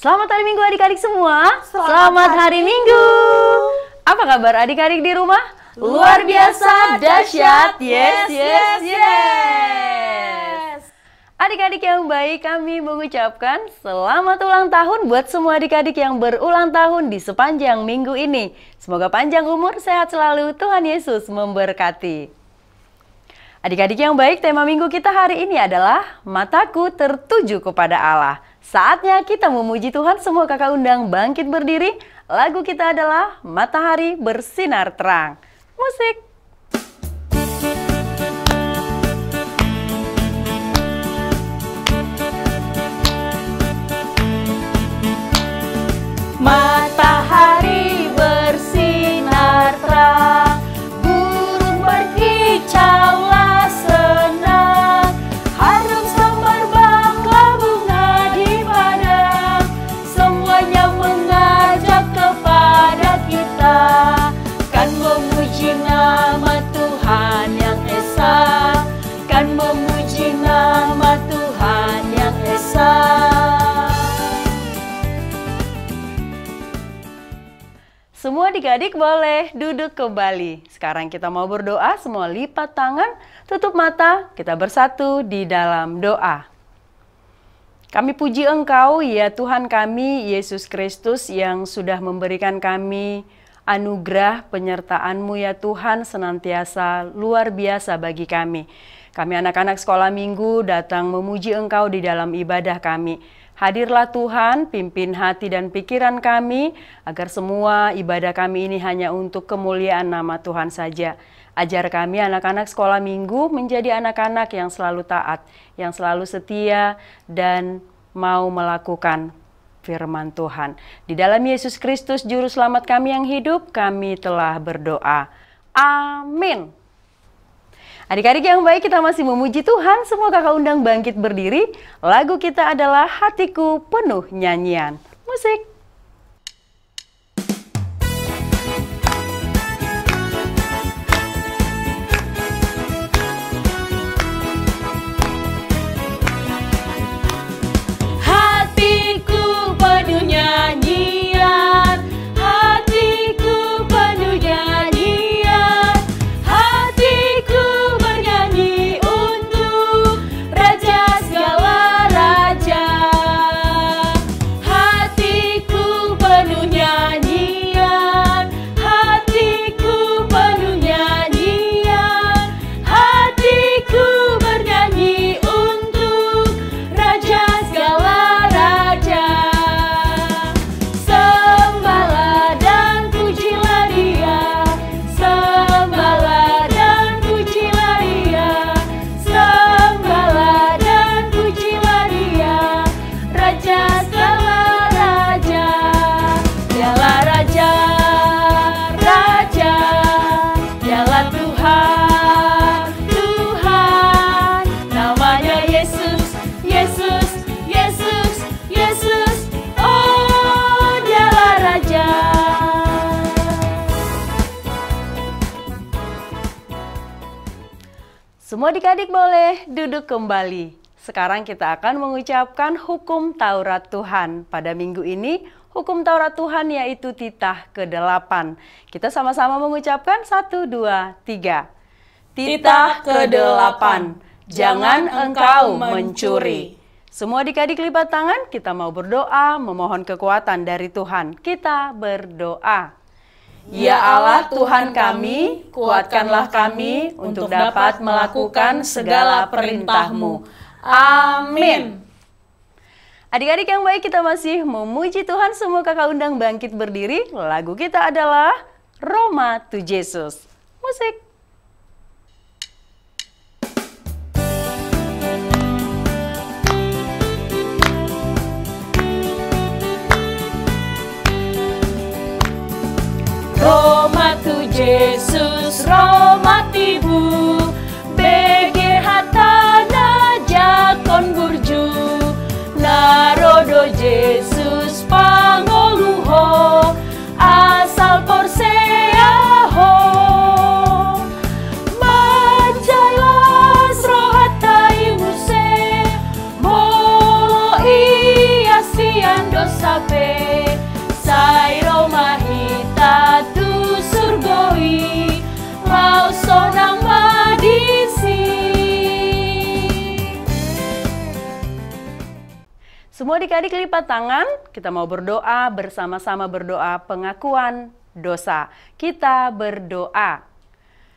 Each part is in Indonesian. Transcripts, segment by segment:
Selamat hari Minggu adik-adik semua. Selamat hari Minggu. Apa kabar adik-adik di rumah? Luar biasa, dahsyat. Yes. Adik-adik yang baik, kami mengucapkan selamat ulang tahun buat semua adik-adik yang berulang tahun di sepanjang minggu ini. Semoga panjang umur, sehat selalu, Tuhan Yesus memberkati. Adik-adik yang baik, tema minggu kita hari ini adalah Mataku Tertuju Kepada Allah. Saatnya kita memuji Tuhan. Semua kakak undang bangkit berdiri. Lagu kita adalah Matahari Bersinar Terang. Musik. Matahari bersinar terang, burung berkicaulah senang, harum semerbaklah bunga di padang, semuanya mengajak kepada kita, kan memuji nama Tuhan yang esa, kan memuji nama Tuhan yang esa. Semua adik-adik boleh duduk kembali. Sekarang kita mau berdoa, semua lipat tangan, tutup mata, kita bersatu di dalam doa. Kami puji Engkau, ya Tuhan kami, Yesus Kristus, yang sudah memberikan kami anugerah penyertaan-Mu, ya Tuhan, senantiasa luar biasa bagi kami. Kami anak-anak sekolah minggu datang memuji Engkau di dalam ibadah kami. Hadirlah Tuhan, pimpin hati dan pikiran kami, agar semua ibadah kami ini hanya untuk kemuliaan nama Tuhan saja. Ajar kami anak-anak sekolah minggu menjadi anak-anak yang selalu taat, yang selalu setia, dan mau melakukan firman Tuhan. Di dalam Yesus Kristus, Juru Selamat kami yang hidup, kami telah berdoa. Amin. Adik-adik yang baik, kita masih memuji Tuhan. Semua kakak undang bangkit berdiri. Lagu kita adalah Hatiku Penuh Nyanyian. Musik. Hatiku penuh nyanyian, hatiku penuh nyanyian, hatiku bernyanyi untuk Raja segala raja. Hatiku penuh nyanyian, hatiku penuh nyanyian, hatiku bernyanyi untuk Raja segala raja. Sembahlah dan pujilah Dia, sembahlah dan pujilah Dia, sembahlah dan pujilah Dia, Raja segala raja. Dialah Raja, Raja, Dialah Tuhan, Tuhan, namanya Yesus, Yesus, Yesus, Yesus, oh Dialah Raja. Semua adik-adik boleh duduk kembali. Sekarang kita akan mengucapkan hukum Taurat Tuhan. Pada minggu ini, hukum Taurat Tuhan yaitu titah ke-8. Kita sama-sama mengucapkan 1, 2, 3. Titah ke-8. Jangan engkau mencuri. Semua adik-adik lipat tangan, kita mau berdoa, memohon kekuatan dari Tuhan. Kita berdoa. Ya Allah Tuhan kami, kuatkanlah kami untuk dapat melakukan segala perintah-Mu. Amin. Adik-adik yang baik, kita masih memuji Tuhan. Semua kakak undang bangkit berdiri. Lagu kita adalah Roma to Jesus. Musik. Roma tu Jesus, Roma tibu, bege hatana jakon burju, narodo Jesus pangoluho, asal porseaho, majailas rohatai muse, molo iya sian dosa Semua adik-adik lipat tangan, kita mau berdoa bersama-sama berdoa pengakuan dosa. Kita berdoa.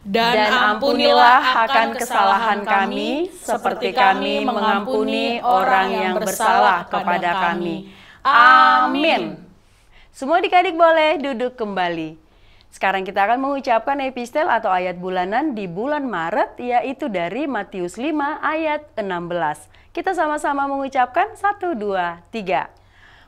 Dan ampunilah akan kesalahan kami, seperti kami mengampuni orang yang bersalah kepada kami. Amin. Semua adik-adik boleh duduk kembali. Sekarang kita akan mengucapkan epistel atau ayat bulanan di bulan Maret, yaitu dari Matius 5 ayat 16. Kita sama-sama mengucapkan 1, 2, 3.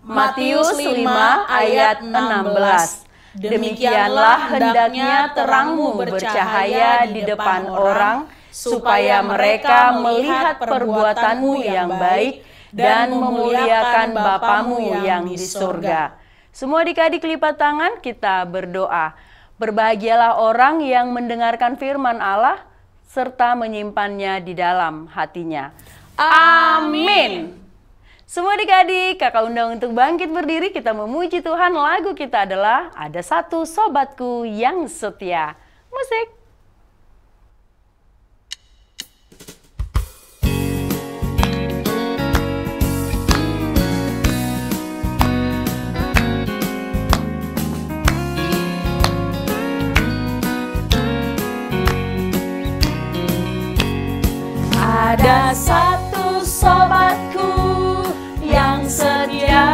Matius 5 ayat 16. Demikianlah hendaknya terangmu bercahaya di depan orang, supaya mereka melihat perbuatanmu yang baik dan memuliakan Bapamu yang di surga. Semua adik-adik lipat tangan, kita berdoa. Berbahagialah orang yang mendengarkan firman Allah, serta menyimpannya di dalam hatinya. Amin. Semua adik-adik, kakak undang untuk bangkit berdiri, kita memuji Tuhan. Lagu kita adalah Ada Satu Sobatku Yang Setia. Musik. Ada satu sobatku yang setia,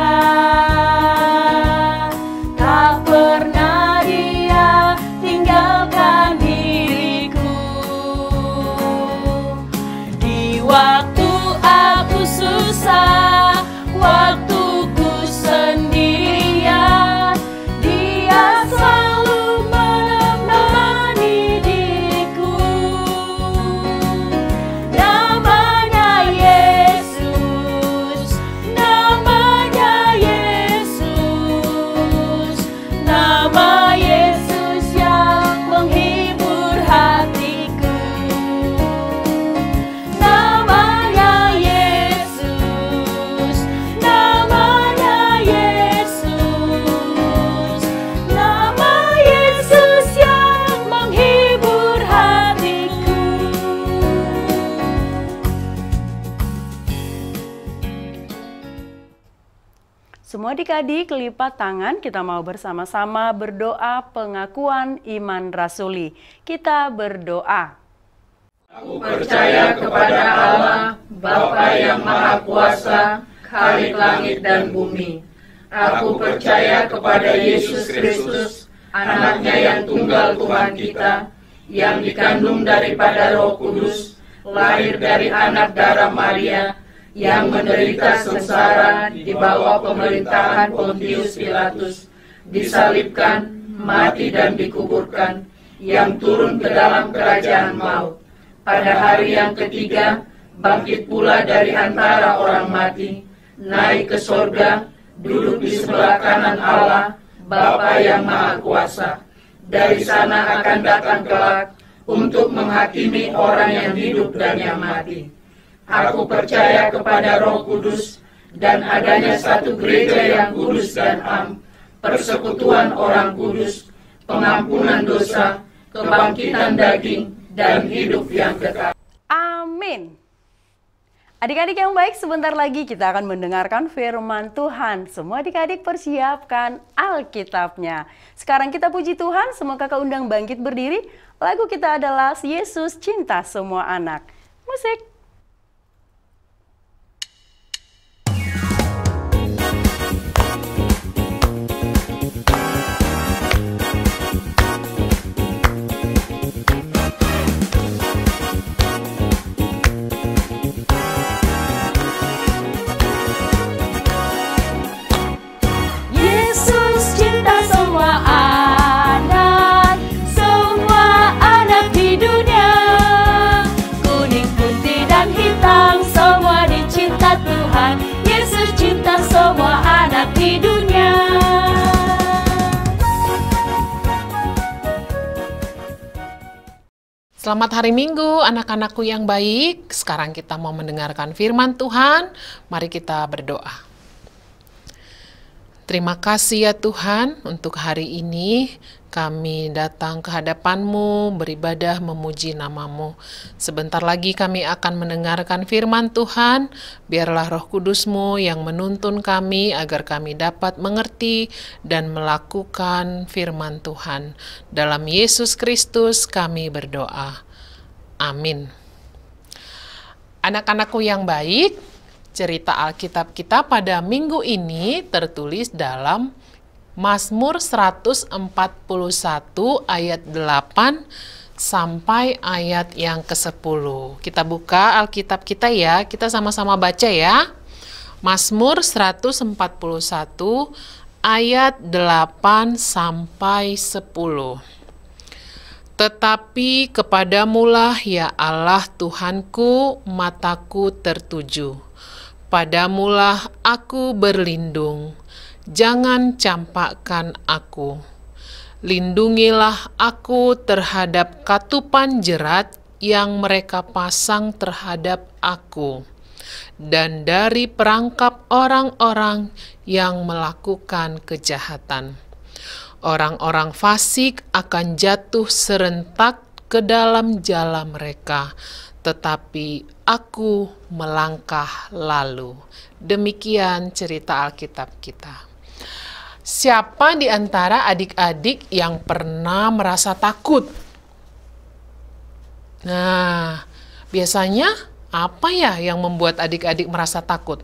tak pernah dia tinggalkan diriku. Di waktu aku susah, waktuku sendirian, dia selalu menemani diriku. Namanya Yesus, namanya Yesus, nama Yesus yang menghibur hatiku. Namanya Yesus, namanya Yesus, nama Yesus yang menghibur hatiku. Semua adik-adik lipat tangan, kita mau bersama-sama berdoa pengakuan iman rasuli. Kita berdoa. Aku percaya kepada Allah, Bapa yang Maha Kuasa, Khalik langit dan bumi. Aku percaya kepada Yesus Kristus, anaknya yang tunggal Tuhan kita, yang dikandung daripada Roh Kudus, lahir dari anak darah Maria, yang menderita sengsara di bawah pemerintahan Pontius Pilatus, disalibkan, mati dan dikuburkan, yang turun ke dalam kerajaan maut. Pada hari yang ketiga, bangkit pula dari antara orang mati, naik ke sorga, duduk di sebelah kanan Allah, Bapa yang Maha Kuasa. Dari sana akan datang kelak untuk menghakimi orang yang hidup dan yang mati. Aku percaya kepada Roh Kudus dan adanya satu gereja yang kudus dan am, persekutuan orang kudus, pengampunan dosa, kebangkitan daging, dan hidup yang kekal. Amin. Adik-adik yang baik, sebentar lagi kita akan mendengarkan firman Tuhan. Semua adik-adik persiapkan Alkitabnya. Sekarang kita puji Tuhan, semua kakak undang bangkit berdiri. Lagu kita adalah Yesus Cinta Semua Anak. Musik. Selamat hari Minggu, anak-anakku yang baik. Sekarang kita mau mendengarkan firman Tuhan. Mari kita berdoa. Terima kasih ya Tuhan untuk hari ini kami datang ke hadapan-Mu, beribadah memuji nama-Mu. Sebentar lagi kami akan mendengarkan firman Tuhan. Biarlah Roh Kudus-Mu yang menuntun kami agar kami dapat mengerti dan melakukan firman Tuhan. Dalam Yesus Kristus kami berdoa. Amin. Anak-anakku yang baik, cerita Alkitab kita pada minggu ini tertulis dalam Mazmur 141 ayat 8 sampai ayat yang ke-10. Kita buka Alkitab kita ya, kita sama-sama baca ya. Mazmur 141 ayat 8 sampai 10. Tetapi kepadamulah ya Allah Tuhanku, mataku tertuju. Padamulah aku berlindung. Jangan campakkan aku. Lindungilah aku terhadap katupan jerat yang mereka pasang terhadap aku, dan dari perangkap orang-orang yang melakukan kejahatan. Orang-orang fasik akan jatuh serentak ke dalam jala mereka, tetapi aku melangkah lalu. Demikian cerita Alkitab kita. Siapa di antara adik-adik yang pernah merasa takut? Nah, biasanya apa ya yang membuat adik-adik merasa takut?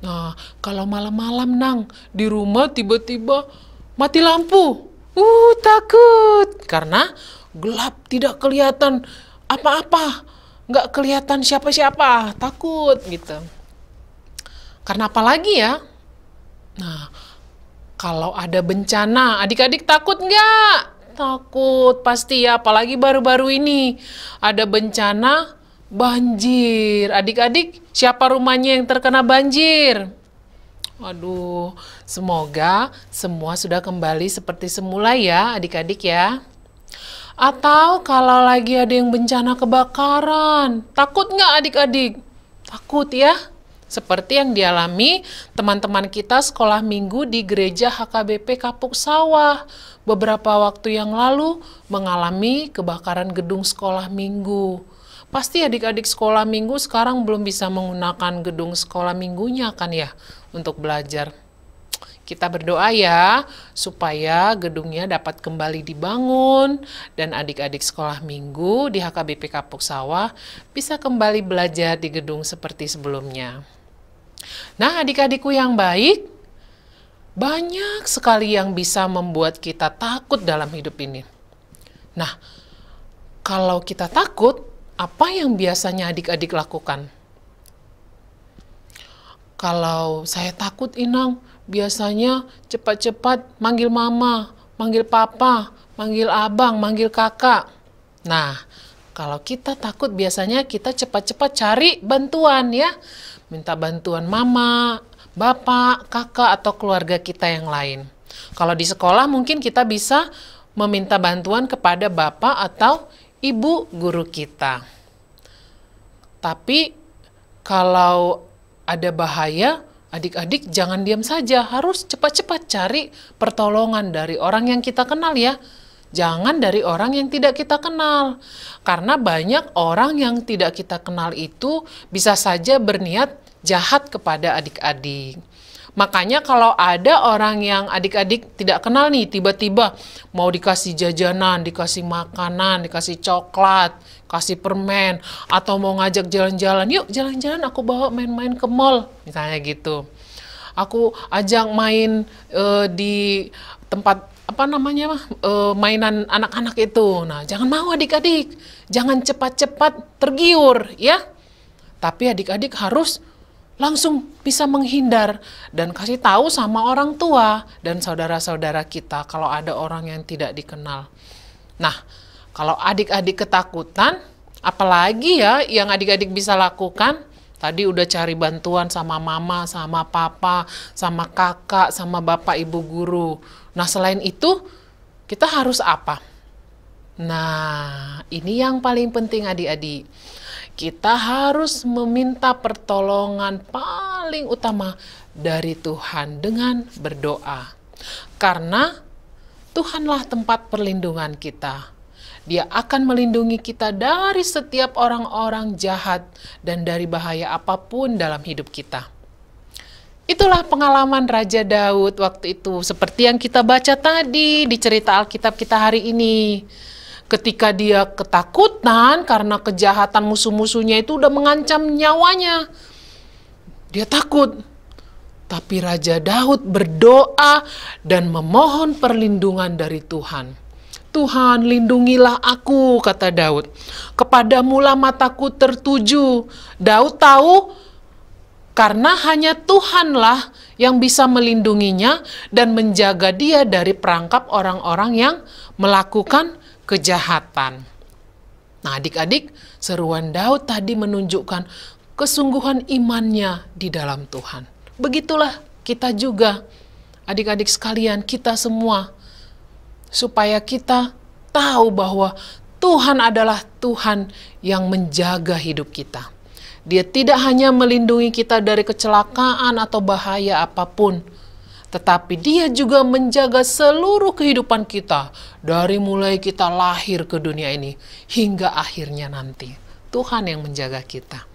Nah, kalau malam-malam Nang, di rumah tiba-tiba mati lampu. Takut. Karena gelap, tidak kelihatan apa-apa. Nggak kelihatan siapa-siapa, takut gitu. Karena apa lagi ya? Nah, kalau ada bencana, adik-adik takut nggak? Takut pasti ya, apalagi baru-baru ini ada bencana banjir. Adik-adik, siapa rumahnya yang terkena banjir? Aduh, semoga semua sudah kembali seperti semula ya adik-adik ya. Atau kalau lagi ada yang bencana kebakaran, takut nggak adik-adik? Takut ya? Seperti yang dialami teman-teman kita sekolah minggu di gereja HKBP Kapuk Sawah. Beberapa waktu yang lalu mengalami kebakaran gedung sekolah minggu. Pasti adik-adik sekolah minggu sekarang belum bisa menggunakan gedung sekolah minggunya kan ya untuk belajar. Kita berdoa ya supaya gedungnya dapat kembali dibangun dan adik-adik sekolah minggu di HKBP Kapuk Sawah bisa kembali belajar di gedung seperti sebelumnya. Nah, adik-adikku yang baik, banyak sekali yang bisa membuat kita takut dalam hidup ini. Nah, kalau kita takut, apa yang biasanya adik-adik lakukan? Kalau saya takut, Inang, biasanya cepat-cepat manggil mama, manggil papa, manggil abang, manggil kakak. Nah, kalau kita takut biasanya kita cepat-cepat cari bantuan ya. Minta bantuan mama, bapak, kakak, atau keluarga kita yang lain. Kalau di sekolah mungkin kita bisa meminta bantuan kepada bapak atau ibu guru kita. Tapi kalau ada bahaya, adik-adik jangan diam saja, harus cepat-cepat cari pertolongan dari orang yang kita kenal ya. Jangan dari orang yang tidak kita kenal. Karena banyak orang yang tidak kita kenal itu bisa saja berniat jahat kepada adik-adik. Makanya kalau ada orang yang adik-adik tidak kenal nih, tiba-tiba mau dikasih jajanan, dikasih makanan, dikasih coklat, kasih permen, atau mau ngajak jalan-jalan, yuk jalan-jalan aku bawa main-main ke mall, misalnya gitu. Aku ajak main di tempat mainan anak-anak itu. Nah, jangan mau adik-adik, jangan cepat-cepat tergiur ya. Tapi adik-adik harus langsung bisa menghindar dan kasih tahu sama orang tua dan saudara-saudara kita kalau ada orang yang tidak dikenal. Nah, kalau adik-adik ketakutan, apalagi ya yang adik-adik bisa lakukan? Tadi udah cari bantuan sama mama, sama papa, sama kakak, sama bapak ibu guru. Nah, selain itu, kita harus apa? Nah, ini yang paling penting adik-adik. Kita harus meminta pertolongan paling utama dari Tuhan dengan berdoa. Karena Tuhanlah tempat perlindungan kita. Dia akan melindungi kita dari setiap orang-orang jahat dan dari bahaya apapun dalam hidup kita. Itulah pengalaman Raja Daud waktu itu, seperti yang kita baca tadi di cerita Alkitab kita hari ini. Ketika dia ketakutan karena kejahatan musuh-musuhnya itu udah mengancam nyawanya. Dia takut. Tapi Raja Daud berdoa dan memohon perlindungan dari Tuhan. Tuhan, lindungilah aku, kata Daud. Kepadamulah mataku tertuju. Daud tahu karena hanya Tuhanlah yang bisa melindunginya dan menjaga dia dari perangkap orang-orang yang melakukan kejahatan. Nah, adik-adik, seruan Daud tadi menunjukkan kesungguhan imannya di dalam Tuhan. Begitulah kita juga, adik-adik sekalian, kita semua, supaya kita tahu bahwa Tuhan adalah Tuhan yang menjaga hidup kita. Dia tidak hanya melindungi kita dari kecelakaan atau bahaya apapun, tetapi dia juga menjaga seluruh kehidupan kita, dari mulai kita lahir ke dunia ini, hingga akhirnya nanti. Tuhan yang menjaga kita.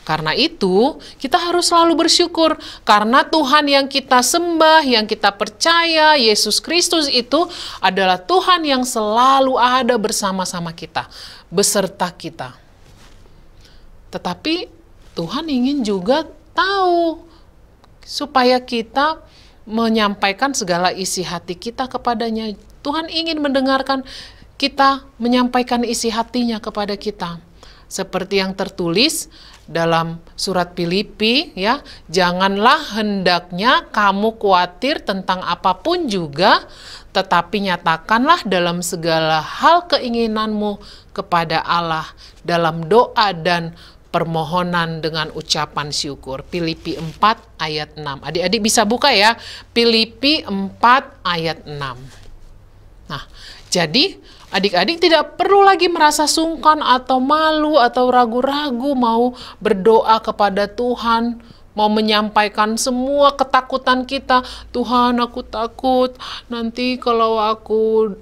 Karena itu, kita harus selalu bersyukur, karena Tuhan yang kita sembah, yang kita percaya, Yesus Kristus itu adalah Tuhan yang selalu ada bersama-sama kita, beserta kita. Tetapi Tuhan ingin juga tahu, supaya kita menyampaikan segala isi hati kita kepadanya. Tuhan ingin mendengarkan kita menyampaikan isi hatinya kepada kita. Seperti yang tertulis dalam surat Filipi, ya, janganlah hendaknya kamu khawatir tentang apapun juga, tetapi nyatakanlah dalam segala hal keinginanmu kepada Allah dalam doa dan permohonan dengan ucapan syukur. Filipi 4 ayat 6. Adik-adik bisa buka ya, Filipi 4 ayat 6. Nah, jadi adik-adik tidak perlu lagi merasa sungkan atau malu atau ragu-ragu mau berdoa kepada Tuhan, mau menyampaikan semua ketakutan kita. Tuhan, aku takut nanti kalau aku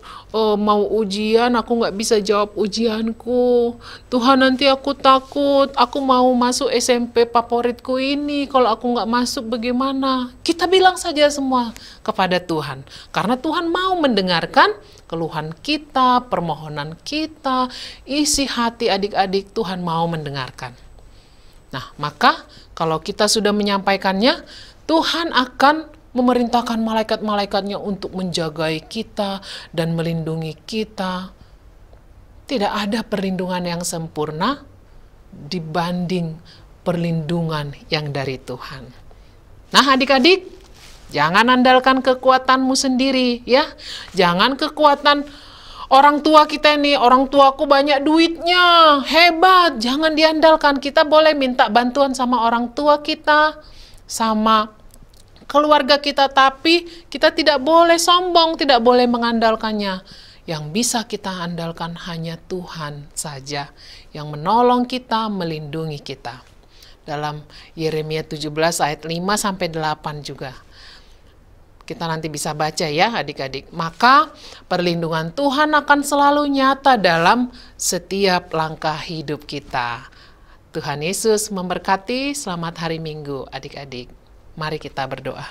mau ujian, aku nggak bisa jawab ujianku. Tuhan, nanti aku takut, aku mau masuk SMP favoritku ini, kalau aku nggak masuk bagaimana? Kita bilang saja semua kepada Tuhan, karena Tuhan mau mendengarkan keluhan kita, permohonan kita, isi hati adik-adik. Tuhan mau mendengarkan. Nah, maka kalau kita sudah menyampaikannya, Tuhan akan memerintahkan malaikat-malaikatnya untuk menjagai kita dan melindungi kita. Tidak ada perlindungan yang sempurna dibanding perlindungan yang dari Tuhan. Nah, adik-adik, jangan andalkan kekuatanmu sendiri, ya. Jangan kekuatan orang tua kita ini, orang tuaku banyak duitnya, hebat. Jangan diandalkan. Kita boleh minta bantuan sama orang tua kita, sama keluarga kita, tapi kita tidak boleh sombong, tidak boleh mengandalkannya. Yang bisa kita andalkan hanya Tuhan saja, yang menolong kita, melindungi kita. Dalam Yeremia 17 ayat 5-8 juga. Kita nanti bisa baca ya adik-adik. Maka perlindungan Tuhan akan selalu nyata dalam setiap langkah hidup kita. Tuhan Yesus memberkati. Selamat hari Minggu adik-adik. Mari kita berdoa.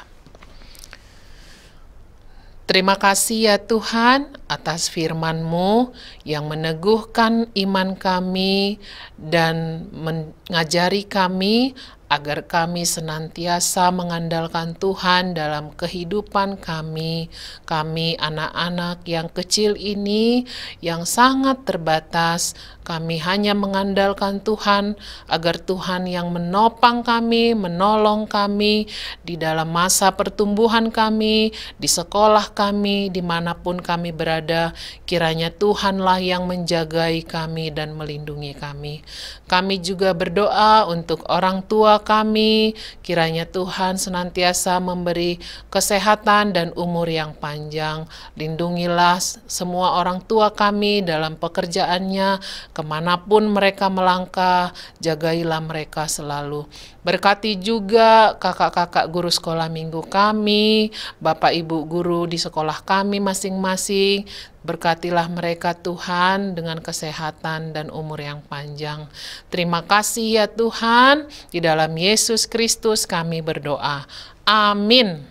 Terima kasih ya Tuhan atas firman-Mu yang meneguhkan iman kami dan mengajari kami agar kami senantiasa mengandalkan Tuhan dalam kehidupan kami. Kami anak-anak yang kecil ini yang sangat terbatas, kami hanya mengandalkan Tuhan agar Tuhan yang menopang kami, menolong kami di dalam masa pertumbuhan kami, di sekolah kami, dimanapun kami berada. Kiranya Tuhanlah yang menjagai kami dan melindungi kami. Kami juga berdoa untuk orang tua kami. Kiranya Tuhan senantiasa memberi kesehatan dan umur yang panjang. Lindungilah semua orang tua kami dalam pekerjaannya, kemanapun mereka melangkah, jagailah mereka selalu. Berkati juga kakak-kakak guru sekolah minggu kami, bapak ibu guru di sekolah kami masing-masing. Berkatilah mereka Tuhan dengan kesehatan dan umur yang panjang. Terima kasih ya Tuhan, di dalam Yesus Kristus kami berdoa. Amin.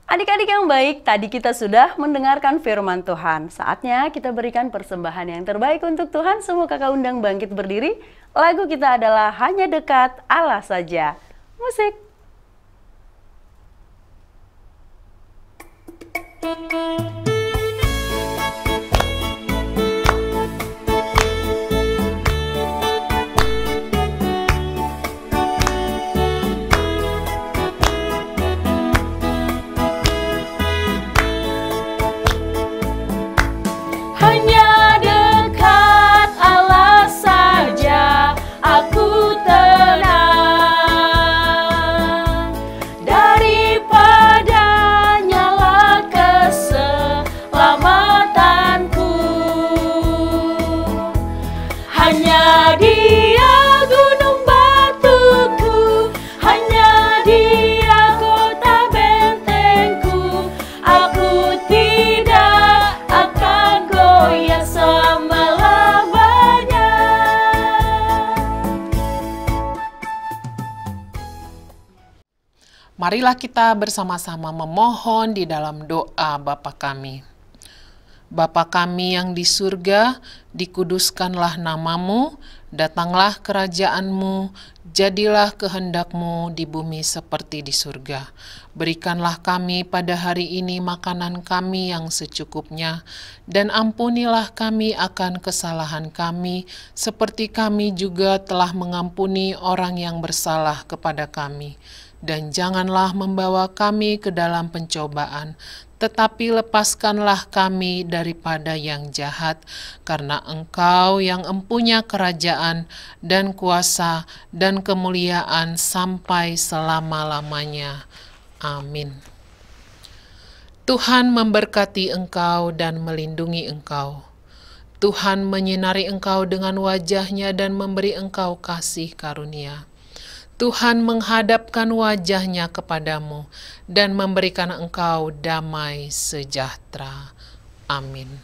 Adik-adik yang baik, tadi kita sudah mendengarkan firman Tuhan. Saatnya kita berikan persembahan yang terbaik untuk Tuhan. Semua kakak undang bangkit berdiri. Lagu kita adalah Hanya Dekat Allah Saja. Musik. Hanya dekat Allah saja aku tenang, daripadanya keselamatanku. Hanya Dia gunung batuku, hanya Dia kota bentengku. Aku tidak akan goyah selama-lamanya. Marilah kita bersama-sama memohon di dalam doa Bapa kami. Bapa kami yang di surga, dikuduskanlah namamu, datanglah kerajaanmu, jadilah kehendakmu di bumi seperti di surga. Berikanlah kami pada hari ini makanan kami yang secukupnya, dan ampunilah kami akan kesalahan kami, seperti kami juga telah mengampuni orang yang bersalah kepada kami. Dan janganlah membawa kami ke dalam pencobaan, tetapi lepaskanlah kami daripada yang jahat, karena Engkau yang empunya kerajaan dan kuasa dan kemuliaan sampai selama-lamanya. Amin. Tuhan memberkati engkau dan melindungi engkau. Tuhan menyinari engkau dengan wajah-Nya dan memberi engkau kasih karunia. Tuhan menghadapkan wajah-Nya kepadamu dan memberikan engkau damai sejahtera. Amin.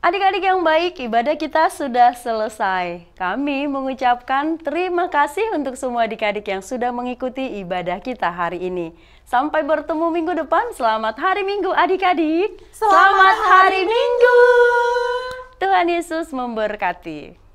Adik-adik yang baik, ibadah kita sudah selesai. Kami mengucapkan terima kasih untuk semua adik-adik yang sudah mengikuti ibadah kita hari ini. Sampai bertemu minggu depan. Selamat hari Minggu adik-adik. Selamat hari Minggu. Tuhan Yesus memberkati.